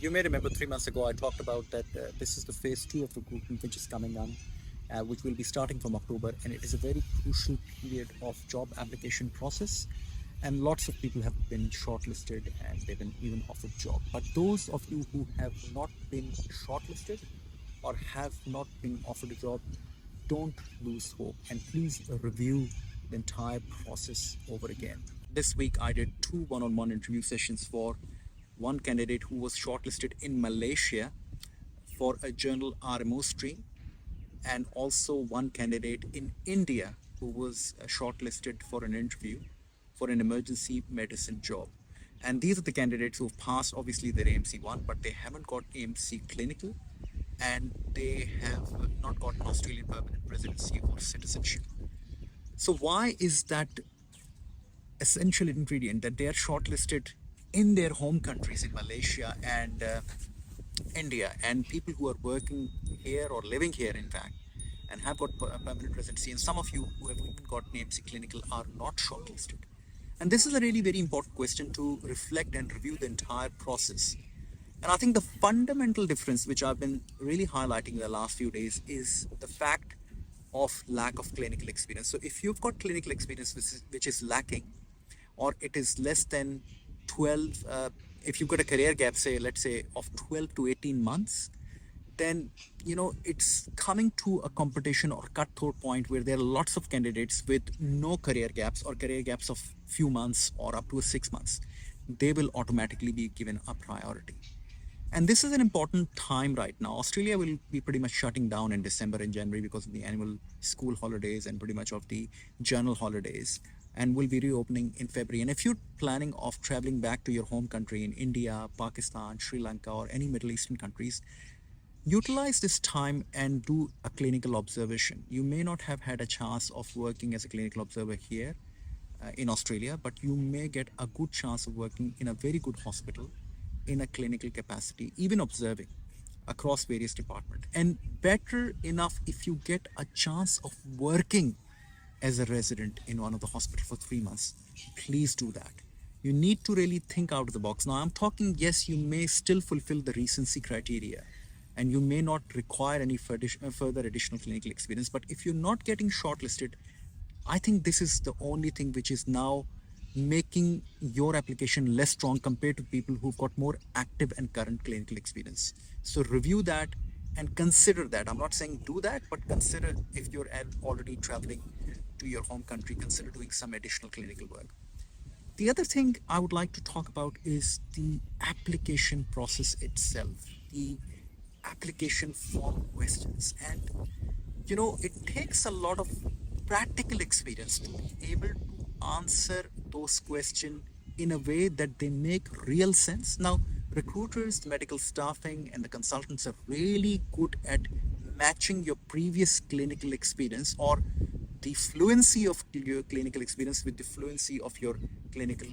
You may remember 3 months ago I talked about that this is the phase two of recruitment which is coming on, which will be starting from October, and it is a very crucial period of job application process. And lots of people have been shortlisted and they've been even offered job. But those of you who have not been shortlisted or have not been offered a job, don't lose hope and please review the entire process over again. This week I did two one-on-one interview sessions for one candidate who was shortlisted in Malaysia for a journal RMO stream, and also one candidate in India who was shortlisted for an interview for an emergency medicine job. And these are the candidates who have passed obviously their AMC1, but they haven't got AMC clinical, and they have not got an Australian permanent residency or citizenship. So why is that essential ingredient that they are shortlisted in their home countries in Malaysia and India, and people who are working here or living here, in fact, and have got permanent residency, and some of you who have even got an AMC clinical are not shortlisted? And this is a really very important question to reflect and review the entire process. And I think the fundamental difference, which I've been really highlighting in the last few days, is the fact of lack of clinical experience. So if you've got clinical experience which is lacking, or it is less than 12, if you've got a career gap, say, let's say of 12 to 18 months, then it's coming to a competition or cutthroat point where there are lots of candidates with no career gaps or career gaps of few months or up to 6 months. They will automatically be given a priority. And this is an important time right now. Australia will be pretty much shutting down in December and January because of the annual school holidays and pretty much of the journal holidays, and will be reopening in February. And if you're planning of traveling back to your home country in India, Pakistan, Sri Lanka, or any Middle Eastern countries, utilize this time and do a clinical observation. You may not have had a chance of working as a clinical observer here in Australia, but you may get a good chance of working in a very good hospital in a clinical capacity, even observing across various departments. And better enough, if you get a chance of working as a resident in one of the hospitals for 3 months, please do that. You need to really think out of the box. Now I'm talking, yes, you may still fulfill the recency criteria and you may not require any further additional clinical experience, but if you're not getting shortlisted, I think this is the only thing which is now making your application less strong compared to people who've got more active and current clinical experience. So review that and consider that. I'm not saying do that, but consider, if you're already traveling to your home country, consider doing some additional clinical work. The other thing I would like to talk about is the application process itself, the application form questions. And it takes a lot of practical experience to be able to answer those questions in a way that they make real sense. Now, recruiters, the medical staffing, and the consultants are really good at matching your previous clinical experience or the fluency of your clinical experience with the fluency of your clinical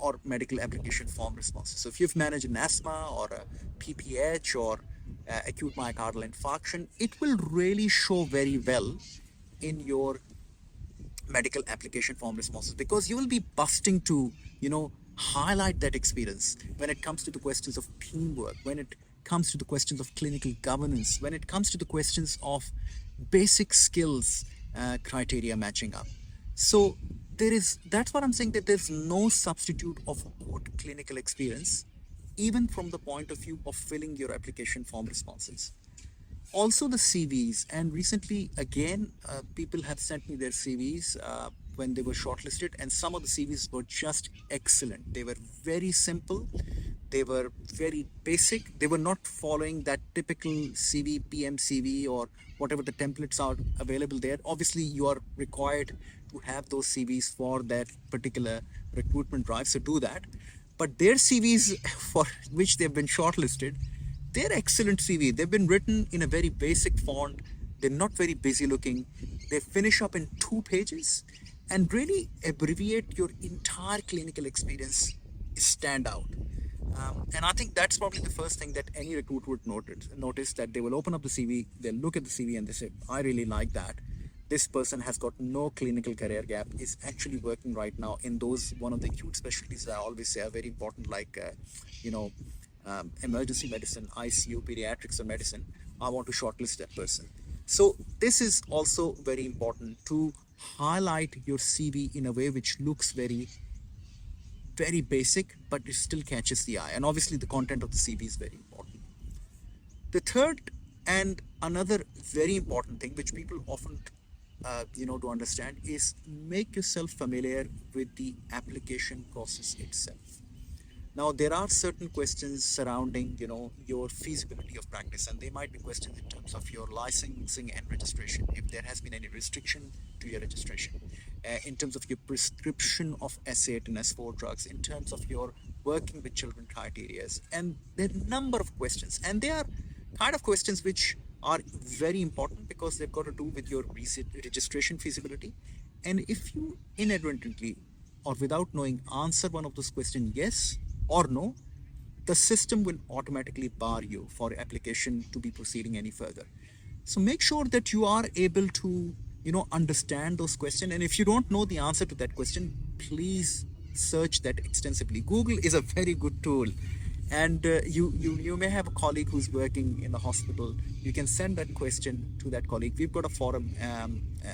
or medical application form responses. So if you've managed an asthma or a PPH or acute myocardial infarction, it will really show very well in your medical application form responses, because you will be busting to highlight that experience when it comes to the questions of teamwork, when it comes to the questions of clinical governance, when it comes to the questions of basic skills criteria matching up. So that's what I'm saying, that there's no substitute of good clinical experience, even from the point of view of filling your application form responses. Also the CVs, and recently again people have sent me their CVs when they were shortlisted, and some of the CVs were just excellent. They were very simple, they were very basic, they were not following that typical CV, PM CV, or whatever the templates are available there. Obviously you are required to have those CVs for that particular recruitment drive, so do that. But their CVs for which they've been shortlisted, they're excellent CV. They've been written in a very basic font. They're not very busy looking. They finish up in 2 pages and really abbreviate your entire clinical experience, stand out. And I think that's probably the first thing that any recruiter would notice, that they will open up the CV, they'll look at the CV and they say, I really like that. This person has got no clinical career gap, is actually working right now in one of the acute specialties that I always say are very important, like emergency medicine, ICU, pediatrics, or medicine, I want to shortlist that person. So this is also very important to highlight your CV in a way which looks very basic, but it still catches the eye. And obviously, the content of the CV is very important. The third and another very important thing, which people often, to understand, is make yourself familiar with the application process itself. Now, there are certain questions surrounding, your feasibility of practice, and they might be questions in terms of your licensing and registration, if there has been any restriction to your registration, in terms of your prescription of S8 and S4 drugs, in terms of your working with children criterias, and there are a number of questions, and they are kind of questions which are very important because they've got to do with your registration feasibility. And if you inadvertently or without knowing answer one of those questions yes or no, the system will automatically bar you for application to be proceeding any further. So make sure that you are able to understand those questions, and if you don't know the answer to that question, please search that extensively. Google is a very good tool, and you may have a colleague who's working in the hospital. You can send that question to that colleague. We've got a forum,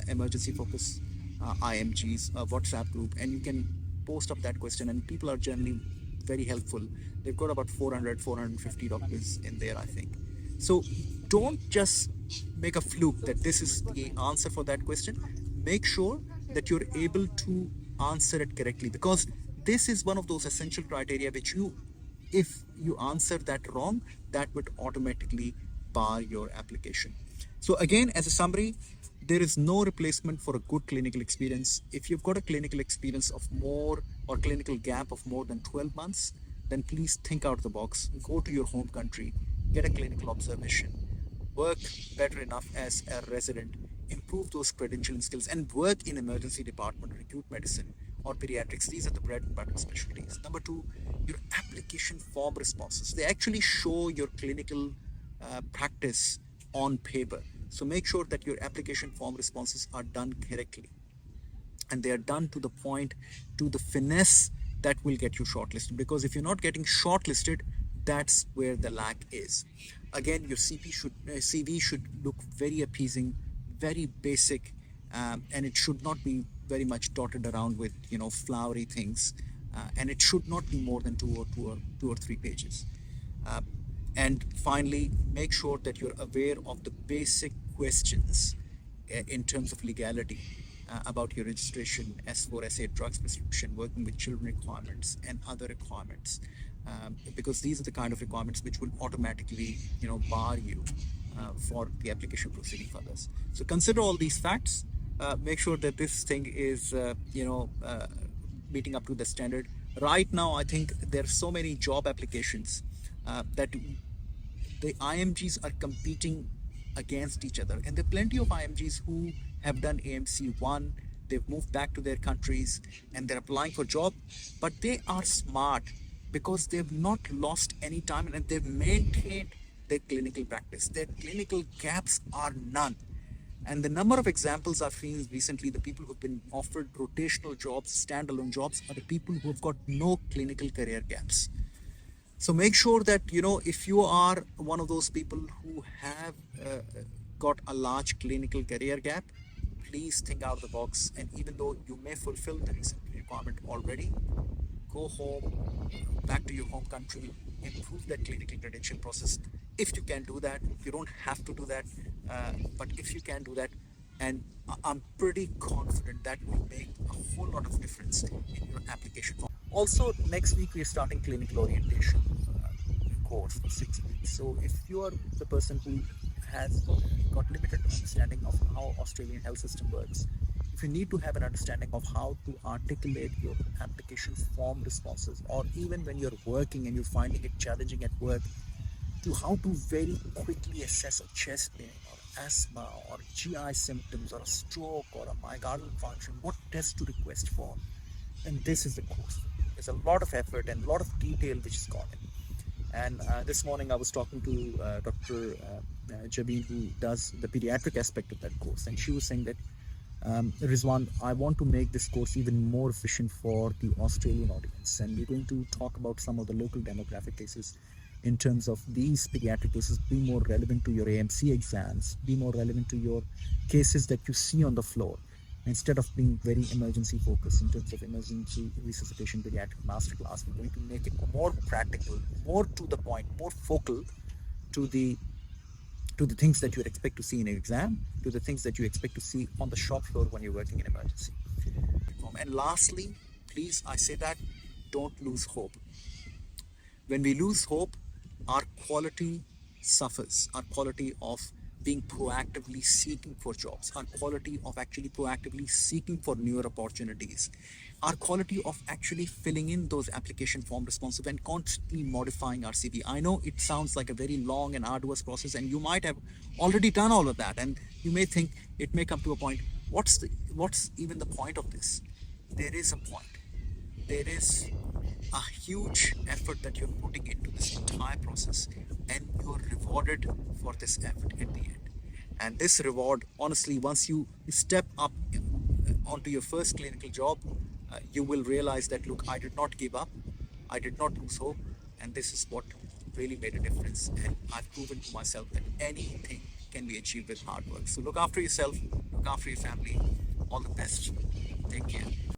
emergency focus, IMGs, a WhatsApp group, and you can post up that question, and people are generally very helpful. They've got about 450 doctors in there, I think. So don't just make a fluke that this is the answer for that question. Make sure that you're able to answer it correctly, because this is one of those essential criteria which if you answer that wrong, that would automatically bar your application. So again, as a summary, there is no replacement for a good clinical experience. If you've got a clinical experience of more or clinical gap of more than 12 months, then please think out of the box. Go to your home country, get a clinical observation, work better enough as a resident, improve those credentialing skills, and work in emergency department, acute medicine, or pediatrics. These are the bread and butter specialties. Number two, your application form responses. They actually show your clinical practice on paper. So make sure that your application form responses are done correctly, and they are done to the point, to the finesse that will get you shortlisted. Because if you're not getting shortlisted, that's where the lack is. Again, your CV should look very appeasing, very basic, and it should not be very much dotted around with flowery things, and it should not be more than two or three pages. And finally, make sure that you're aware of the basic questions in terms of legality about your registration, S4, S8 drugs prescription, working with children requirements, and other requirements, because these are the kind of requirements which will automatically bar you for the application proceeding further. So consider all these facts. Make sure that this thing is meeting up to the standard. Right now, I think there are so many job applications that the IMGs are competing against each other, and there are plenty of IMGs who have done AMC 1, they've moved back to their countries, and they're applying for job, but they are smart because they've not lost any time, and they've maintained their clinical practice. Their clinical gaps are none. And the number of examples I've seen recently, the people who've been offered rotational jobs, standalone jobs, are the people who've got no clinical career gaps. So make sure that, if you are one of those people who have got a large clinical career gap, please think out of the box. And even though you may fulfill the recent requirement already, go home, back to your home country, improve that clinical credential process. If you can do that, you don't have to do that, but if you can do that, and I'm pretty confident that will make a whole lot of difference in your application form. Also, next week we're starting clinical orientation course for 6 weeks. So if you are the person who has got limited understanding of how Australian health system works, if you need to have an understanding of how to articulate your application form responses, or even when you're working and you're finding it challenging at work, to how to very quickly assess a chest pain or asthma or GI symptoms or a stroke or a myocardial infarction, what test to request for, and this is the course. There's a lot of effort and a lot of detail which is gone in. And this morning I was talking to Dr. Jabeen, who does the pediatric aspect of that course, and she was saying that Rizwan, I want to make this course even more efficient for the Australian audience, and we're going to talk about some of the local demographic cases. in terms of these pediatric cases, be more relevant to your AMC exams, be more relevant to your cases that you see on the floor, instead of being very emergency focused in terms of emergency resuscitation pediatric masterclass. We're going to make it more practical, more to the point, more focal to the things that you would expect to see in an exam, to the things that you expect to see on the shop floor when you're working in emergency. And lastly, please, I say that don't lose hope. When we lose hope, our quality suffers. Our quality of being proactively seeking for jobs, our quality of actually proactively seeking for newer opportunities, our quality of actually filling in those application form responsive and constantly modifying our CV. I know it sounds like a very long and arduous process, and you might have already done all of that, and you may think it may come to a point. What's even the point of this? There is a point. There is a huge effort that you're putting into this entire process, and you're rewarded for this effort at the end. And this reward, honestly, once you step up onto your first clinical job, you will realize that, look, I did not give up, I did not lose hope, and this is what really made a difference. And I've proven to myself that anything can be achieved with hard work. So look after yourself, look after your family. All the best. Take care.